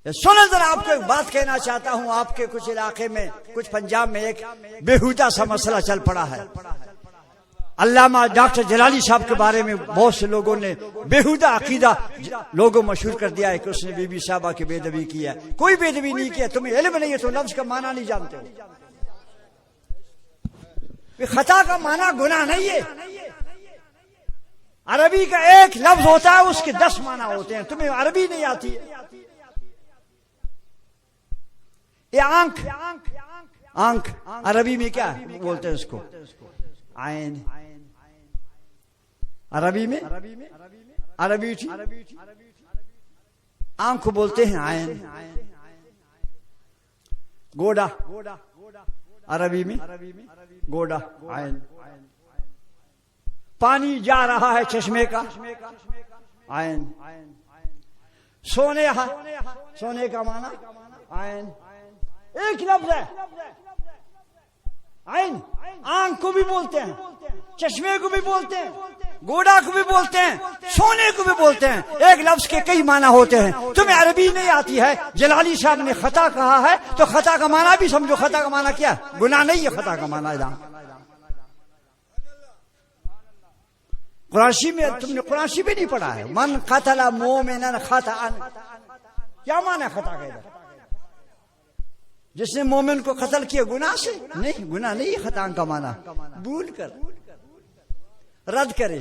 سنیں ذرا، آپ کو ایک بات کہنا چاہتا ہوں. آپ کے کچھ علاقے میں، کچھ پنجاب میں ایک بےہودہ سا مسئلہ چل پڑا ہے. علامہ ڈاکٹر جلالی صاحب کے بارے میں بہت سے لوگوں نے بےہودہ عقیدہ لوگوں مشہور کر دیا ہے کہ اس نے بی بی صاحبہ کی بے ادبی کی ہے. کوئی بے ادبی نہیں کیا. تمہیں علم نہیں ہے تو لفظ کا معنی نہیں جانتے ہو. خطا کا معنی گناہ نہیں ہے. عربی کا ایک لفظ ہوتا ہے، اس کے 10 معنی ہوتے ہیں. تمہیں عربی نہیں آتی ہے. یہ آنکھ، آنکھ عربی میں کیا بولتے ہیں اس کو؟ عین. عربی میں عربی تھی، آنکھ کو بولتے ہیں عین. گوڑا عربی میں گوڑا عین. پانی جا رہا ہے چشمے کا، عین. سونے سونے کا معنی عین. ایک لفظ ہے عین. آنکھ کو بھی بولتے ہیں، چشمے کو بھی بولتے ہیں، گوڑا کو بھی بولتے ہیں، سونے کو بھی بولتے ہیں. ایک لفظ کے کئی معنی ہوتے ہیں. تمہیں عربی نہیں آتی ہے. جلالی صاحب نے خطا کہا ہے تو خطا کا معنی بھی سمجھو. خطا کا معنی کیا؟ گناہ نہیں ہے. خطا کا معنی قرآن میں تم نے قرآن بھی نہیں پڑھا ہے. من قتل مومنا خطأ، کیا معنی خطا کا؟ جس نے مومن کو قتل کیا گناہ سے نہیں. گناہ نہیں. خطا کا معنی بھول کر، رد کرے.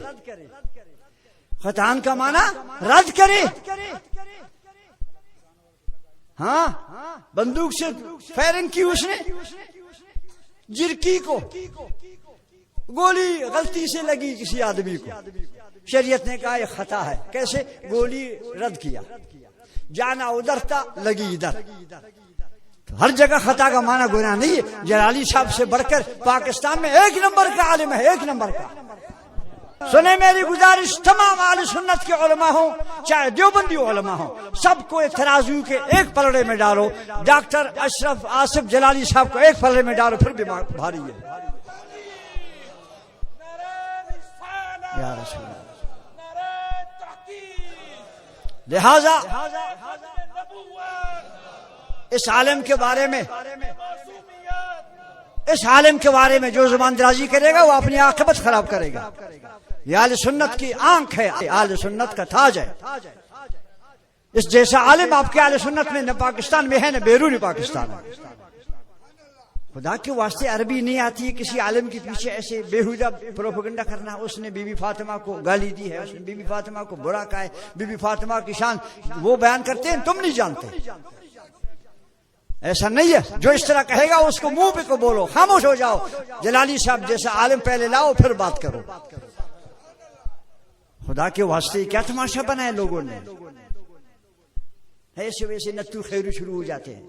خطا کا معنی رد کرے. ہاں، بندوق سے فائرنگ کی اس نے، جرکی کو گولی غلطی سے لگی کسی آدمی کو. شریعت نے کہا یہ خطا ہے. کیسے؟ گولی رد کیا، جانا ادھر تھا لگی ادھر. ہر جگہ خطا کا معنی گناہ نہیں ہے. جلالی صاحب سے بڑھ کر پاکستان میں 1 نمبر کا عالم ہے. 1 نمبر کا. سنیں میری گزارش، تمام اہل سنت کے علماء ہوں چاہے دیوبندی علماء ہوں، سب کو ترازو کے ایک پلڑے میں ڈالو. ڈاکٹر اشرف آصف جلالی صاحب کو ایک پلڑے میں ڈالو، پھر بھی بھاری ہے. یا رسول اللہ. لہذا اس عالم کے بارے میں، اس عالم کے بارے میں جو زبان درازی کرے گا وہ اپنی عاقبت خراب کرے گا. یہ اہل سنت کی آنکھ ہے، اہل سنت کا تاج ہے. اس جیسا عالم آپ کے اہل سنت میں نہ پاکستان میں ہے نہ بیرون پاکستان میں. خدا کے واسطے عربی نہیں آتی ہے. کسی عالم کے پیچھے ایسے بےہودہ پروپیگنڈا کرنا. اس نے بی بی فاطمہ کو گالی دی ہے، اس نے بی بی فاطمہ کو برا کہا ہے. بی بی فاطمہ کی شان وہ بیان کرتے ہیں، تم نہیں جانتے. ایسا نہیں ہے. جو اس طرح کہے گا اس کو منہ پہ کو بولو، خاموش ہو جاؤ. جلالی صاحب جیسا عالم پہلے لاؤ پھر بات کرو. خدا کے واسطے کیا تماشا بنایا لوگوں نے. ایسے ویسے نتو خیرو شروع ہو جاتے ہیں.